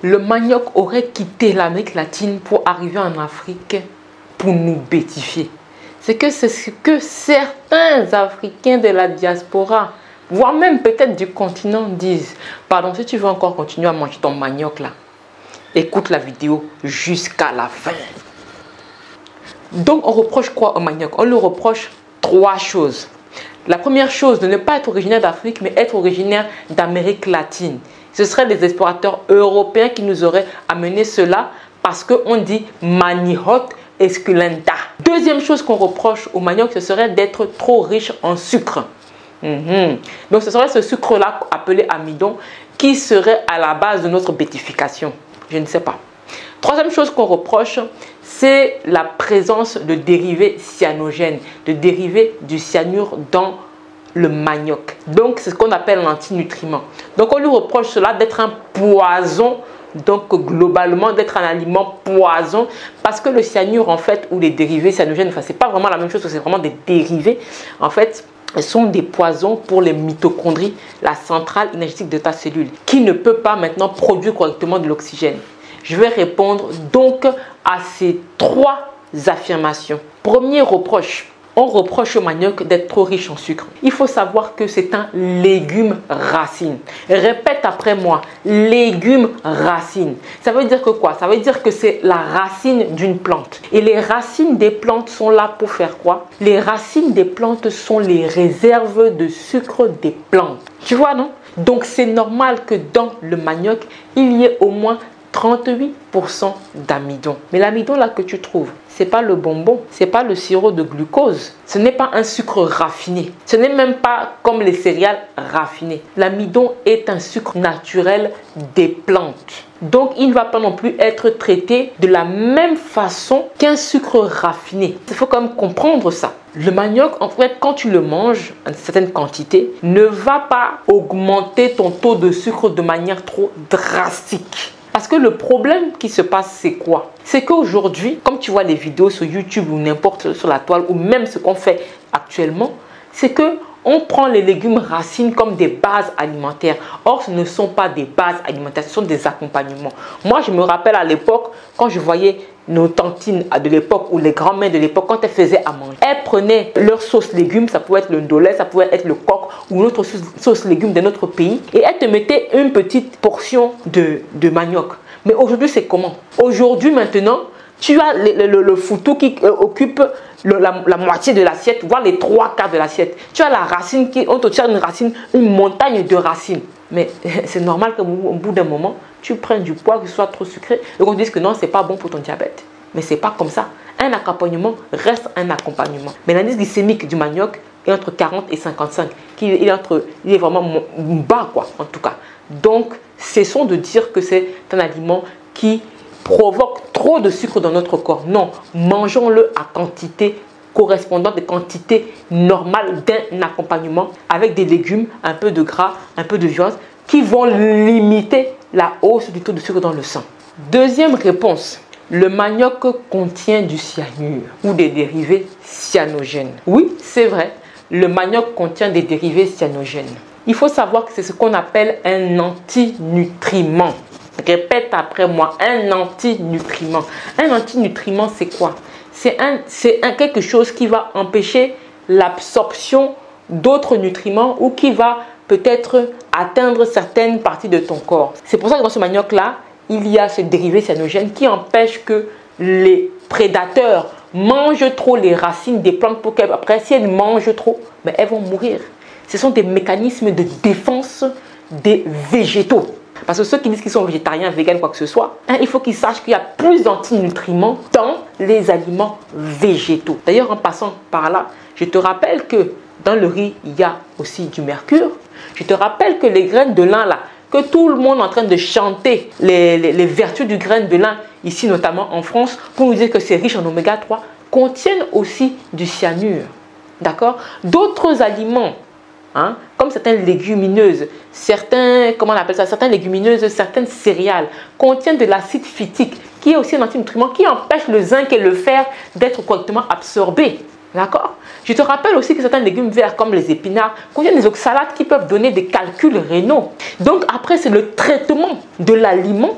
Le manioc aurait quitté l'Amérique latine pour arriver en Afrique pour nous bêtifier. C'est ce que certains Africains de la diaspora, voire même peut-être du continent, disent. Pardon, si tu veux encore continuer à manger ton manioc là, écoute la vidéo jusqu'à la fin. Donc on reproche quoi au manioc? On lui reproche 3 choses. La première chose, de ne pas être originaire d'Afrique, mais être originaire d'Amérique latine. Ce seraient des explorateurs européens qui nous auraient amené cela parce qu'on dit manihot esculenta. Deuxième chose qu'on reproche au manioc, ce serait d'être trop riche en sucre. Donc ce serait ce sucre-là appelé amidon qui serait à la base de notre bétification. Je ne sais pas. Troisième chose qu'on reproche, c'est la présence de dérivés cyanogènes, de dérivés du cyanure dans le manioc. Donc c'est ce qu'on appelle l'antinutriment. Donc on lui reproche cela d'être un poison, donc globalement d'être un aliment poison, parce que le cyanure en fait, ou les dérivés cyanogènes, enfin c'est pas vraiment la même chose, c'est vraiment des dérivés, en fait sont des poisons pour les mitochondries, la centrale énergétique de ta cellule, qui ne peut pas maintenant produire correctement de l'oxygène. Je vais répondre donc à ces 3 affirmations. Premier reproche, on reproche au manioc d'être trop riche en sucre. Il faut savoir que c'est un légume racine. Répète après moi, légume racine. Ça veut dire que quoi? Ça veut dire que c'est la racine d'une plante. Et les racines des plantes sont là pour faire quoi? Les racines des plantes sont les réserves de sucre des plantes. Tu vois, non? Donc c'est normal que dans le manioc, il y ait au moins 38% d'amidon. Mais l'amidon là que tu trouves, c'est pas le bonbon, c'est pas le sirop de glucose, ce n'est pas un sucre raffiné, ce n'est même pas comme les céréales raffinées. L'amidon est un sucre naturel des plantes. Donc il ne va pas non plus être traité de la même façon qu'un sucre raffiné. Il faut quand même comprendre ça. Le manioc, en fait, quand tu le manges en certaine quantité, ne va pas augmenter ton taux de sucre de manière trop drastique. Parce que le problème qui se passe, c'est quoi? C'est qu'aujourd'hui, comme tu vois les vidéos sur YouTube ou n'importe sur la toile, ou même ce qu'on fait actuellement, c'est que on prend les légumes racines comme des bases alimentaires. Or, ce ne sont pas des bases alimentaires, ce sont des accompagnements. Moi, je me rappelle à l'époque, quand je voyais nos tantines de l'époque ou les grands-mères de l'époque, quand elles faisaient à manger, elles prenaient leur sauce légumes, ça pouvait être le ndolé, ça pouvait être le coq ou une autre sauce légumes de notre pays, et elles te mettaient une petite portion de manioc. Mais aujourd'hui, c'est comment? Aujourd'hui, maintenant, tu as le foutou qui occupe la moitié de l'assiette, voire les 3/4 de l'assiette. Tu as la racine on te tire une racine, une montagne de racines. Mais c'est normal qu'au bout d'un moment, tu prennes du poids, que ce soit trop sucré, et qu'on te dise que non, c'est pas bon pour ton diabète. Mais c'est pas comme ça. Un accompagnement reste un accompagnement. Mais l'indice glycémique du manioc est entre 40 et 55. Il est vraiment bas, quoi, en tout cas. Donc, cessons de dire que c'est un aliment qui provoque trop de sucre dans notre corps. Non, mangeons-le à quantité correspondante, des quantités normales d'un accompagnement avec des légumes, un peu de gras, un peu de viande qui vont limiter la hausse du taux de sucre dans le sang. Deuxième réponse, le manioc contient du cyanure ou des dérivés cyanogènes. Oui, c'est vrai, le manioc contient des dérivés cyanogènes. Il faut savoir que c'est ce qu'on appelle un antinutriment. Répète après moi, un antinutriment. Un antinutriment, c'est quoi? C'est quelque chose qui va empêcher l'absorption d'autres nutriments ou qui va peut-être atteindre certaines parties de ton corps. C'est pour ça que dans ce manioc-là, il y a ce dérivé cyanogène qui empêche que les prédateurs mangent trop les racines des plantes pour qu'après, si elles mangent trop, mais elles vont mourir. Ce sont des mécanismes de défense des végétaux. Parce que ceux qui disent qu'ils sont végétariens, véganes, quoi que ce soit, il faut qu'ils sachent qu'il y a plus d'antinutriments dans les aliments végétaux. D'ailleurs, en passant par là, je te rappelle que dans le riz, il y a aussi du mercure. Je te rappelle que les graines de lin, là, que tout le monde est en train de chanter les vertus du grain de lin, ici notamment en France, pour nous dire que c'est riche en oméga 3, contiennent aussi du cyanure. D'accord? D'autres aliments, comme certaines légumineuses, certaines légumineuses, certaines céréales contiennent de l'acide phytique qui est aussi un antinutriment qui empêche le zinc et le fer d'être correctement absorbés. D'accord? Je te rappelle aussi que certains légumes verts comme les épinards contiennent des oxalates qui peuvent donner des calculs rénaux. Donc après, c'est le traitement de l'aliment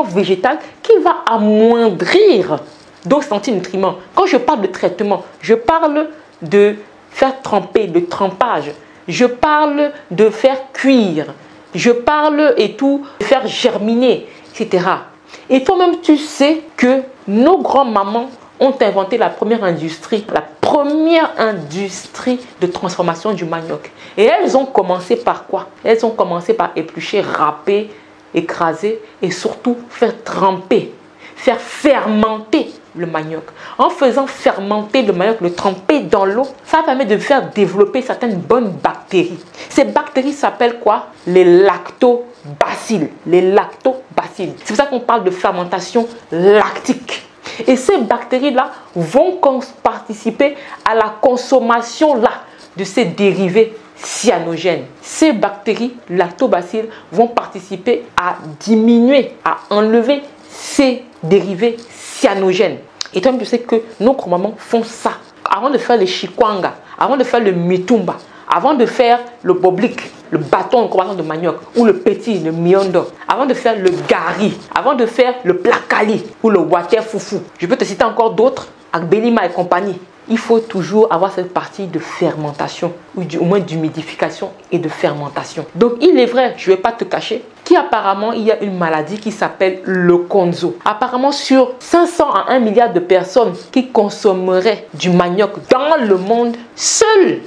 végétal qui va amoindrir donc cet antinutriments. Quand je parle de traitement, je parle de faire tremper, de trempage. Je parle de faire cuire. Je parle et tout, de faire germiner, etc. Et toi-même, tu sais que nos grands-mamans ont inventé la première industrie de transformation du manioc. Et elles ont commencé par quoi? Elles ont commencé par éplucher, râper, écraser et surtout faire tremper, faire fermenter le manioc. En faisant fermenter le manioc, le tremper dans l'eau, ça permet de faire développer certaines bonnes bactéries. Ces bactéries s'appellent quoi? Les lactobacilles. Les lactobacilles. C'est pour ça qu'on parle de fermentation lactique. Et ces bactéries-là vont participer à la consommation de ces dérivés cyanogènes. Ces bactéries lactobacilles vont participer à diminuer, à enlever ces dérivés cyanogènes. Et toi, tu sais que nos grands-mamans font ça. Avant de faire le chikwanga, avant de faire le mitumba, avant de faire le boblik, le bâton de manioc, ou le petit, le miondo, avant de faire le gari, avant de faire le plakali ou le water foufou. Je peux te citer encore d'autres, Agbelima et compagnie. Il faut toujours avoir cette partie de fermentation, ou au moins d'humidification et de fermentation. Donc il est vrai, je ne vais pas te cacher, qu'apparemment il y a une maladie qui s'appelle le konzo. Apparemment sur 500 à 1 milliard de personnes qui consommeraient du manioc dans le monde, seuls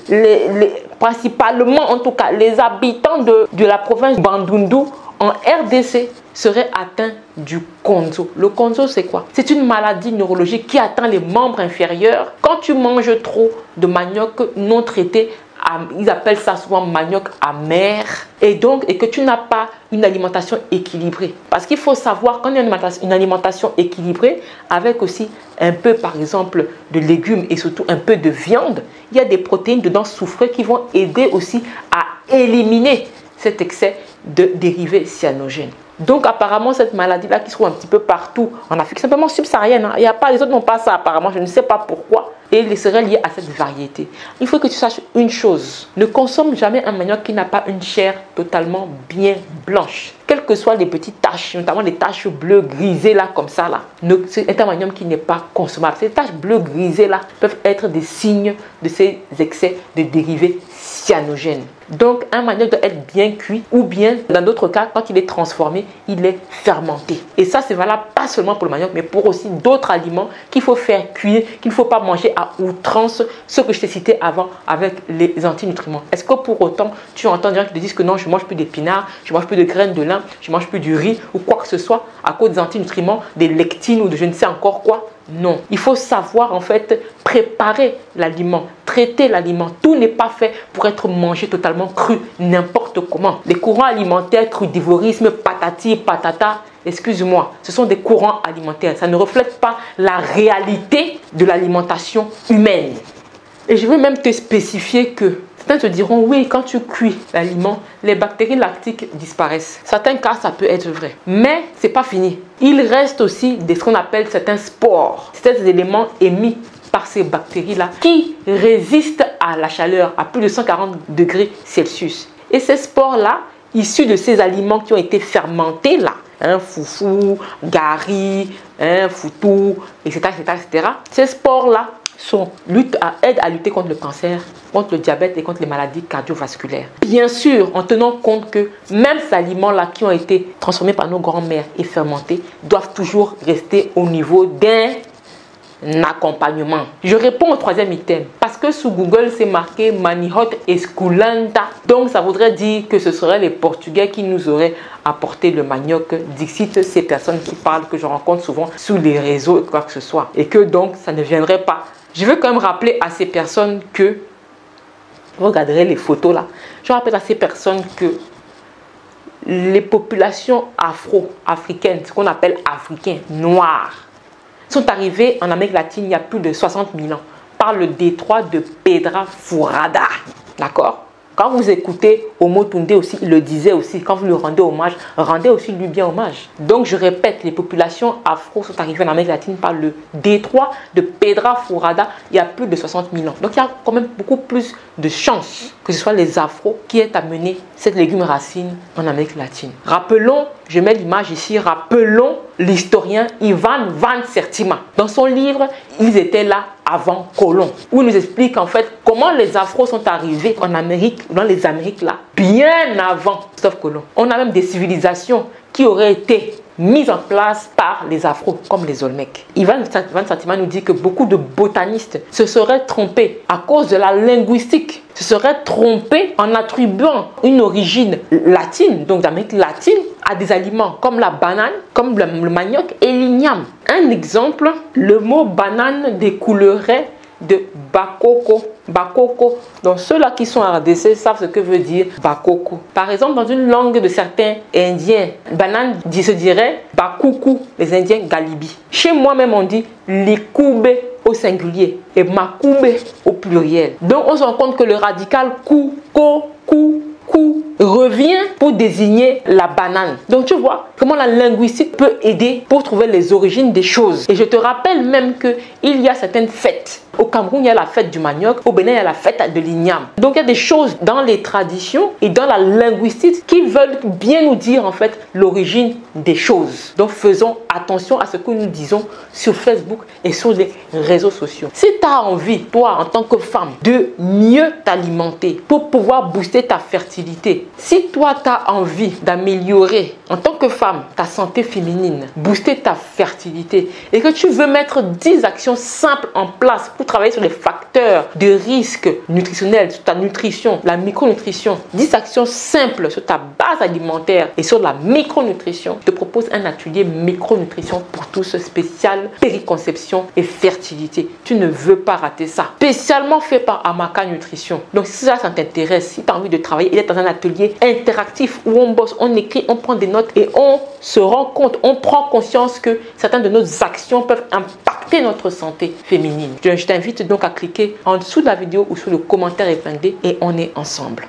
principalement en tout cas les habitants de la province Bandundu en RDC seraient atteints du konzo. Le konzo, c'est quoi? C'est une maladie neurologique qui atteint les membres inférieurs. Quand tu manges trop de manioc non traité, ils appellent ça souvent manioc amer, et que tu n'as pas une alimentation équilibrée. Parce qu'il faut savoir qu'on a une alimentation équilibrée avec aussi un peu par exemple de légumes et surtout un peu de viande, il y a des protéines dedans soufrées qui vont aider aussi à éliminer cet excès de dérivés cyanogènes. Donc apparemment cette maladie-là qui se trouve un petit peu partout en Afrique, simplement subsaharienne, il y a pas, les autres n'ont pas ça apparemment, je ne sais pas pourquoi, et il serait lié à cette variété. Il faut que tu saches une chose, ne consomme jamais un manioc qui n'a pas une chair totalement bien blanche. Quelles que soient les petites taches, notamment les taches bleues grisées là comme ça là, c'est un manioc qui n'est pas consommable. Ces taches bleues grisées là peuvent être des signes de ces excès de dérivés cyanogènes. Donc un manioc doit être bien cuit ou bien dans d'autres cas quand il est transformé, il est fermenté. Et ça c'est valable pas seulement pour le manioc mais pour aussi d'autres aliments qu'il faut faire cuire, qu'il ne faut pas manger à outrance, ce que je t'ai cité avant avec les antinutriments. Est-ce que pour autant tu entends des gens qui te disent que non, je ne mange plus d'épinards, je ne mange plus de graines de lin, je ne mange plus du riz ou quoi que ce soit à cause des antinutriments, des lectines ou de je ne sais encore quoi? Non, il faut savoir en fait préparer l'aliment, traiter l'aliment. Tout n'est pas fait pour être mangé totalement cru, n'importe comment. Les courants alimentaires, crudivorisme, patati, patata, excuse-moi, ce sont des courants alimentaires. Ça ne reflète pas la réalité de l'alimentation humaine. Et je vais même te spécifier que certains te diront, oui, quand tu cuis l'aliment, les bactéries lactiques disparaissent. Certains cas, ça peut être vrai. Mais ce n'est pas fini. Il reste aussi ce qu'on appelle certains spores. C'est des éléments émis par ces bactéries-là qui résistent à la chaleur à plus de 140 degrés Celsius. Et ces spores-là, issus de ces aliments qui ont été fermentés là, foufou, gari, foutou, etc., etc. Ces spores-là aident à lutter contre le cancer, contre le diabète et contre les maladies cardiovasculaires. Bien sûr, en tenant compte que même ces aliments-là qui ont été transformés par nos grands-mères et fermentés doivent toujours rester au niveau d'un accompagnement. Je réponds au troisième item parce que sous Google c'est marqué Manihot Esculanta, donc ça voudrait dire que ce seraient les Portugais qui nous auraient apporté le manioc, dixit ces personnes qui parlent, que je rencontre souvent sur les réseaux et quoi que ce soit, et que donc ça ne viendrait pas. Je veux quand même rappeler à ces personnes que, vous regarderez les photos là, je rappelle à ces personnes que les populations afro-africaines, ce qu'on appelle africains, noirs, sont arrivés en Amérique latine il y a plus de 60 000 ans par le détroit de Pedra Furada. D'accord? Quand vous écoutez Omotunde aussi, il le disait aussi, quand vous lui rendez hommage, rendez aussi lui bien hommage. Donc je répète, les populations afro sont arrivées en Amérique latine par le détroit de Pedra Furada il y a plus de 60 000 ans. Donc il y a quand même beaucoup plus de chances que ce soit les afros qui aient amené cette légume racine en Amérique latine. Rappelons, je mets l'image ici, rappelons l'historien Ivan Van Sertima. Dans son livre, ils étaient là avant Colomb, où il nous explique en fait comment les afros sont arrivés en Amérique, dans les Amériques là, bien avant Christophe Colomb. On a même des civilisations qui auraient été mises en place par les afros, comme les Olmecs. Ivan Van Sertima nous dit que beaucoup de botanistes se seraient trompés à cause de la linguistique, se seraient trompés en attribuant une origine latine, donc d'Amérique latine, à des aliments comme la banane, comme le manioc et l'igname. Un exemple, le mot banane découlerait de bakoko. Bakoko. Donc ceux-là qui sont en RDC savent ce que veut dire bakoko. Par exemple, dans une langue de certains Indiens, banane se dirait bakoukou, les Indiens Galibi. Chez moi-même, on dit likoube au singulier et makoube au pluriel. Donc on se rend compte que le radical kou, ko, kou, kou revient pour désigner la banane. Donc tu vois comment la linguistique peut aider pour trouver les origines des choses. Et je te rappelle même qu'il y a certaines fêtes. Au Cameroun, il y a la fête du manioc. Au Bénin, il y a la fête de l'igname. Donc il y a des choses dans les traditions et dans la linguistique qui veulent bien nous dire en fait l'origine des choses. Donc faisons attention à ce que nous disons sur Facebook et sur les réseaux sociaux. Si tu as envie, toi en tant que femme, de mieux t'alimenter pour pouvoir booster ta fertilité, si toi tu as envie d'améliorer en tant que femme ta santé féminine, booster ta fertilité et que tu veux mettre 10 actions simples en place pour travailler sur les facteurs de risque nutritionnel, sur ta nutrition, la micronutrition, 10 actions simples sur ta base alimentaire et sur la micronutrition, je te propose un atelier micronutrition pour tous spécial périconception et fertilité. Tu ne veux pas rater ça. Spécialement fait par Amaka Nutrition. Donc si ça t'intéresse, si tu as envie de travailler, il est dans un atelier interactif où on bosse, on écrit, on prend des notes et on se rend compte, on prend conscience que certaines de nos actions peuvent impacter notre santé féminine. Je t'invite donc à cliquer en dessous de la vidéo ou sur le commentaire épinglé et on est ensemble.